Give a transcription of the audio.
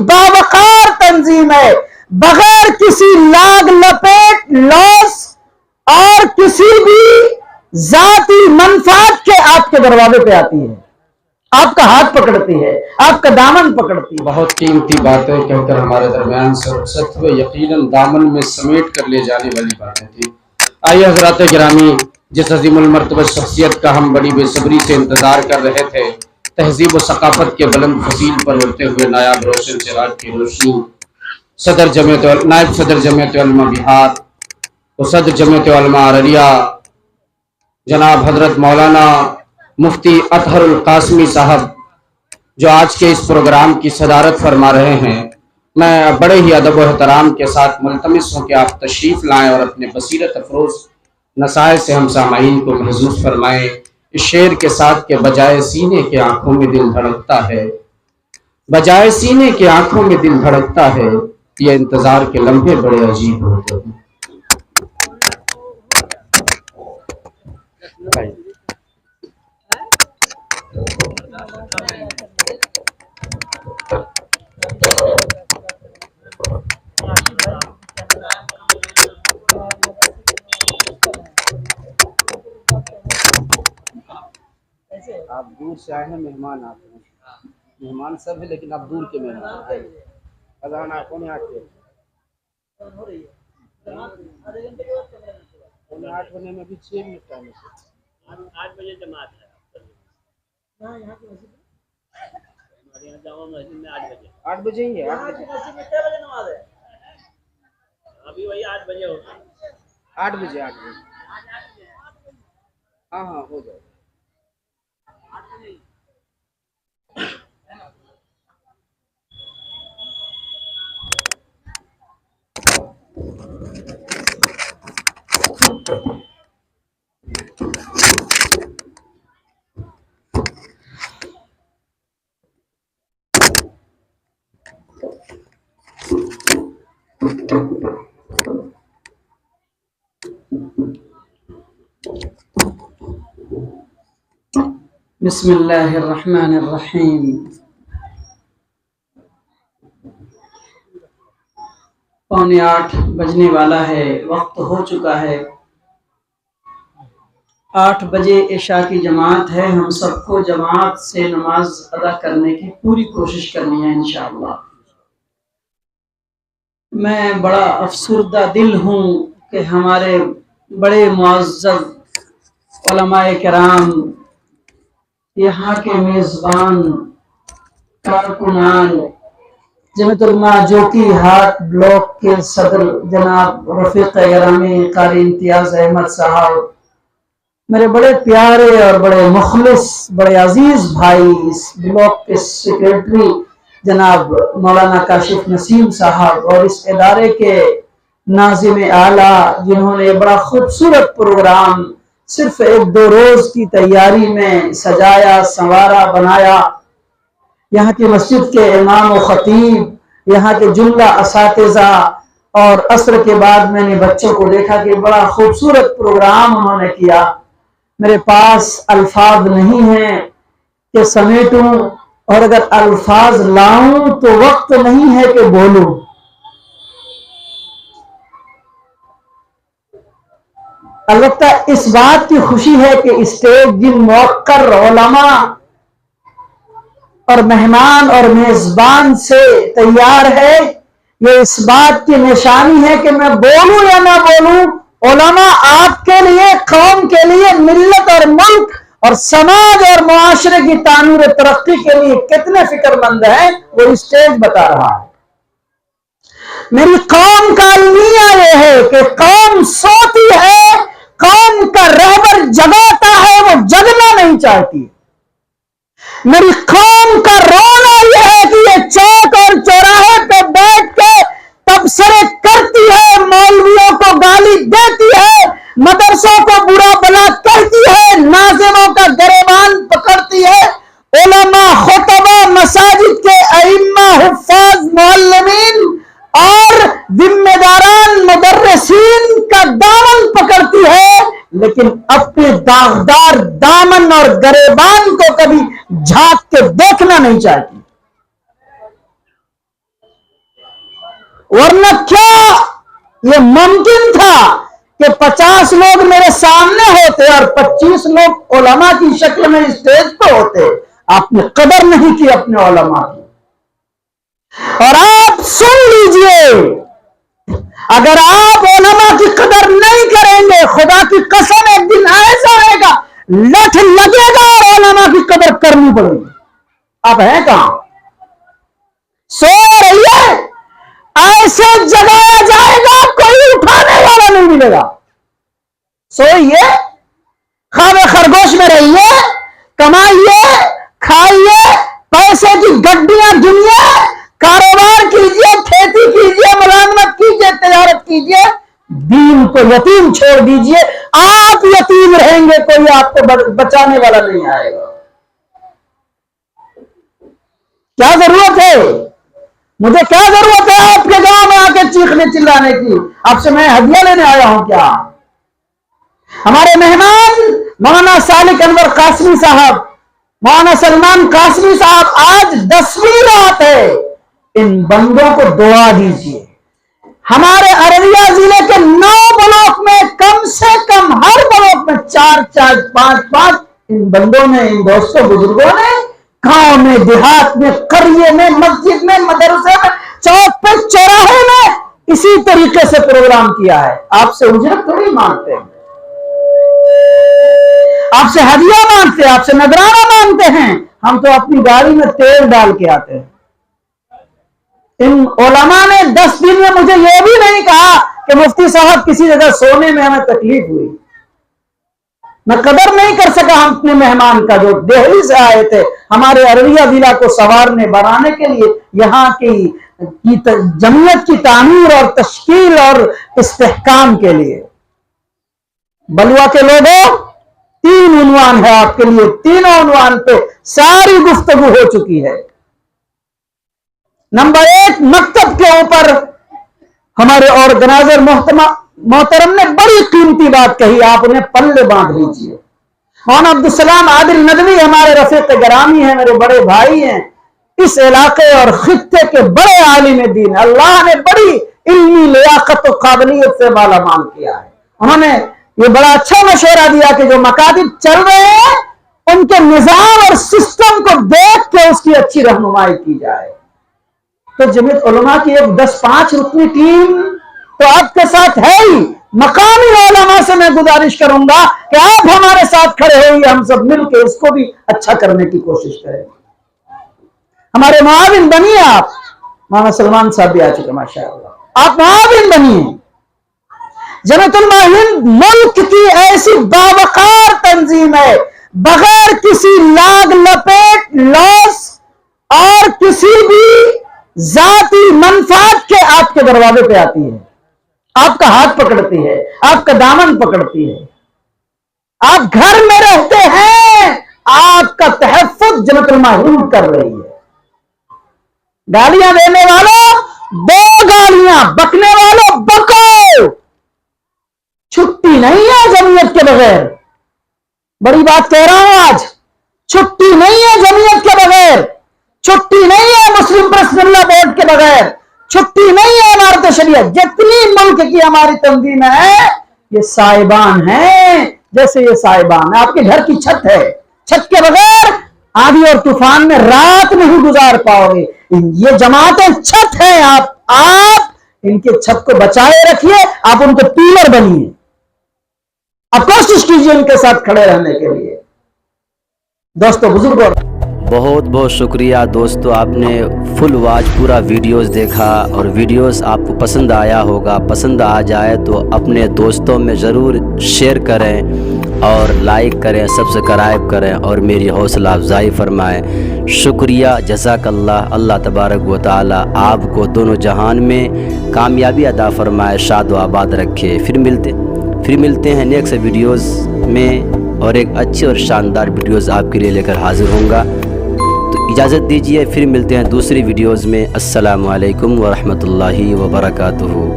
باوقار تنظیم ہے، بغیر کسی لاگ لپیٹ لاس اور کسی بھی ذاتی منفعت کے آپ کے دروازے پہ آتی ہے، آپ کا ہاتھ پکڑتی ہے، آپ کا دامن پکڑتی ہے۔ بہت قیمتی باتیں کہہ کر ہمارے درمیان سے رخصت ہوئے، یقیناً دامن میں سمیٹ کر لے جانے والی باتیں تھیں۔ آئیے حضرات گرامی، جس عظیم المرتبہ شخصیت کا ہم بڑی بے صبری سے انتظار کر رہے تھے، تہذیب و ثقافت کے بلند فضیل پر اڑتے ہوئے نایاب روشن چراغ کی روشنی، نائب صدر جمعیت علماء بہار و صدر جمعیت علماء ارریہ جناب حضرت مولانا مفتی اطہر القاسمی صاحب جو آج کے اس پروگرام کی صدارت فرما رہے ہیں، میں بڑے ہی ادب و احترام کے ساتھ ملتمس ہوں کہ آپ تشریف لائیں اور اپنے بصیرت افروز نصائح سے ہم سامعین کو محظوظ فرمائیں۔ اس شعر کے ساتھ کہ بجائے سینے کے آنکھوں میں دل دھڑکتا ہے، بجائے سینے کے آنکھوں میں دل دھڑکتا ہے، یہ انتظار کے لمحے بڑے عجیب ہوتے ہیں۔ آپ دور سے آئے ہیں، مہمان آتے ہیں، مہمان سب ہے لیکن آپ دور کے مہمان ہیں۔ اذان آنکھوں میں آتے ہیں، 8 ہونے میں بھی 6 منٹ ٹائم ہے۔ 8 بجے جماعت ہے ہمارے یہاں جامع مسجد میں 8 بجے ہی ہے۔ 8 بجے نماز ہے، ابھی وہی 8 بجے ہوگا۔ 8 بجے ہاں ہو جائے۔ بسم اللہ الرحمن الرحیم۔ 7:45 بجنے والا ہے، وقت ہو چکا ہے۔ 8 بجے عشاء کی جماعت ہے، ہم سب کو جماعت سے نماز ادا کرنے کی پوری کوشش کرنی ہے انشاءاللہ۔ میں بڑا افسردہ دل ہوں کہ ہمارے بڑے معزز علماء کرام، یہاں کے میزبان کارکنان، جمعیت علماء جوکی ہاٹ بلاک کے صدر جناب رفیق گرامی قاری امتیاز احمد صاحب، میرے بڑے پیارے اور بڑے مخلص بڑے عزیز بھائی، اس بلاک کے سیکریٹری جناب مولانا کاشف نسیم صاحب، اور اس ادارے کے ناظم اعلیٰ جنہوں نے بڑا خوبصورت پروگرام صرف 1-2 روز کی تیاری میں سجایا سنوارا بنایا۔ یہاں کی مسجد کے امام و خطیب، یہاں کے جملہ اساتذہ، اور عصر کے بعد میں نے بچوں کو دیکھا کہ بڑا خوبصورت پروگرام انہوں نے کیا۔ میرے پاس الفاظ نہیں ہیں کہ سمیٹوں، اور اگر الفاظ لاؤں تو وقت نہیں ہے کہ بولوں۔ البتہ اس بات کی خوشی ہے کہ اسٹیج جن موقر علماء اور مہمان اور میزبان سے تیار ہے، یہ اس بات کی نشانی ہے کہ میں بولوں یا نہ بولوں، علماء آپ کے لیے، قوم کے لیے، ملت اور ملک اور سماج اور معاشرے کی تعمیر و ترقی کے لیے کتنے فکر مند ہیں، وہ اسٹیج بتا رہا ہے۔ میری قوم کا المیہ یہ ہے کہ قوم سوتی ہے، قوم کا رہبر جگاتا ہے، وہ جگنا نہیں چاہتی۔ میری قوم کا رونا یہ ہے کہ یہ چوک اور چوراہے پہ بیٹھ کے تبصرے کرتی ہے، مولویوں کو گالی دیتی ہے، مدرسوں کو برا بلا کہتی ہے، ناظموں کا گریبان پکڑتی ہے، علماء، خطبہ، مساجد کے ائمہ، حفاظ، معلمین اور ذمہ داران مدرسین کا دامن پکڑتی ہے، لیکن اپنے داغدار دامن اور گریبان کو کبھی جھانک کے دیکھنا نہیں چاہتی۔ ये मुमकिन था कि 50 लोग मेरे सामने होते और 25 लोग उलमा की शक्ल में स्टेज पे होते। आपने कदर नहीं की अपने उलमा की। और आप सुन लीजिए, अगर आप उलमा की कदर नहीं करेंगे, खुदा की कसम एक दिन ऐसा आएगा लठ लगेगा और उलमा की कदर करनी पड़ेगी। आप हैं कहां? सो रहिए, ऐसे जगाया जाएगा कोई उठाने वाला नहीं मिलेगा। सोइए, खावे खरगोश में रहिए, कमाइए, खाइए, पैसे की गड्डियां गिनिए, कारोबार कीजिए, खेती कीजिए, मुलाजमत कीजिए, तिजारत कीजिए, दीन को यतीम छोड़ दीजिए। आप यतीम रहेंगे, कोई आपको बचाने वाला नहीं आएगा। क्या जरूरत है? मुझे क्या जरूरत है आपके गांव में आके चीखने चिल्लाने की? आपसे मैं हदिया लेने आया हूं क्या? हमारे मेहमान मौलाना सालिक अनवर कासमी साहब, मौलाना सलमान कासमी साहब, आज 10वीं रात है। इन बंदों को दुआ दीजिए। हमारे अररिया जिले के 9 ब्लॉक में कम से कम हर ब्लॉक में 4-4, 5-5 इन बंदों ने, इन दोस्तों बुजुर्गों ने गांव में, देहात में, करिए में, मस्जिद में, मदरसे में, चौक पे, चौराहे में इसी तरीके से प्रोग्राम किया है। आपसे उजरत थोड़ी मांगते हैं, आपसे हदिया मांगते हैं, आपसे नजराना मांगते हैं। हम तो अपनी गाड़ी में तेल डाल के आते हैं। इन उलमा ने 10 दिन में मुझे यह भी नहीं कहा कि मुफ्ती साहब किसी जगह सोने में हमें तकलीफ हुई। मैं कदर नहीं कर सका हम अपने मेहमान का, जो दिल्ली से आए थे हमारे अररिया जिला को संवारने बढ़ाने के लिए, यहाँ की जमीयत की तामीर और तश्कील और इस्तेहकाम के लिए। बलुआ के लोगों, 3 उन्वान है आपके लिए, तीनों उन्वान पे सारी गुफ्तगू हो चुकी है। नंबर 1, मकतब के ऊपर हमारे ऑर्गेनाइजर मोहतरम ने बड़ी कीमती बात कही, आप उन्हें पल्ले बांध लीजिए। मौलाना अब्दुल सलाम आदिल नदवी हमारे रफीक गिरामी हैं, मेरे बड़े भाई हैं, इस इलाके और खित्ते के बड़े आलिम दीन। अल्लाह ने बड़ी इल्मी लियाकत और काबिलियत से मालामाल किया है। उन्होंने ये बड़ा अच्छा मशवरा दिया कि जो मकातिब चल रहे हैं उनके निजाम और सिस्टम को देख के उसकी अच्छी रहनुमाई की जाए। तो जमीयत उलमा की एक 10-5 रुकनी टीम तो आपके साथ है ही। मकामी उलमा से मैं गुजारिश करूंगा कि आप हमारे साथ खड़े होइए, हम सब मिलकर इसको भी अच्छा करने की कोशिश करें। हमारे मुआविन बनिए आप। मौलाना सलमान साहब भी आ चुके माशाअल्लाह, आप मुआविन बनिए। जमीयत उलमा हिंद मुल्क की ऐसी बावकार तंजीम है, बगैर किसी लाग लपेट, लॉस और किसी भी जाती मनफात के आपके दरवाजे पे आती है, आपका हाथ पकड़ती है, आपका दामन पकड़ती है। आप घर में रहते हैं, आपका तहफ्फुज़ जमीयत उलमा हिंद कर रही है। गालियां देने वालों 2 गालियां, बकने वालों बको। छुट्टी नहीं है जमीयत के बगैर। बड़ी बात कह रहा हूं आज, छुट्टी नहीं है जमीयत के बगैर, छुट्टी नहीं है मुस्लिम प्रेस मिल्ला बोर्ड के बगैर, छुट्टी नहीं है इमारत शरिया। जितनी मुल्क की हमारी तंजीम है ये साहिबान है, जैसे ये साहिबान है। आपके घर की छत है, छत के बगैर आंधी और तूफान में रात नहीं गुजार पाओगे। ये जमातें छत है, आप इनके छत को बचाए रखिए, आप उनके पिलर बनिए। आप कोशिश कीजिए इनके साथ खड़े रहने के लिए। दोस्तों बुजुर्गों, बहुत बहुत शुक्रिया दोस्तों, आपने फुल वॉच पूरा वीडियोस देखा और वीडियोस आपको पसंद आया होगा। पसंद आ जाए तो अपने दोस्तों में ज़रूर शेयर करें और लाइक करें, सब्सक्राइब करें और मेरी हौसला अफजाई फरमाएं। शुक्रिया, जज़ाकल्लाह। अल्लाह तबारक व तआला आपको दोनों जहान में कामयाबी अदा फरमाए, शाद व आबाद रखे। फिर मिलते हैं नेक्स्ट वीडियोस में और एक अच्छी और शानदार वीडियोस आपके लिए लेकर हाजिर होऊंगा। तो इजाज़त दीजिए, फिर मिलते हैं दूसरी वीडियोस में। अस्सलामु अलैकुम व रहमतुल्लाहि व बरकातुहू।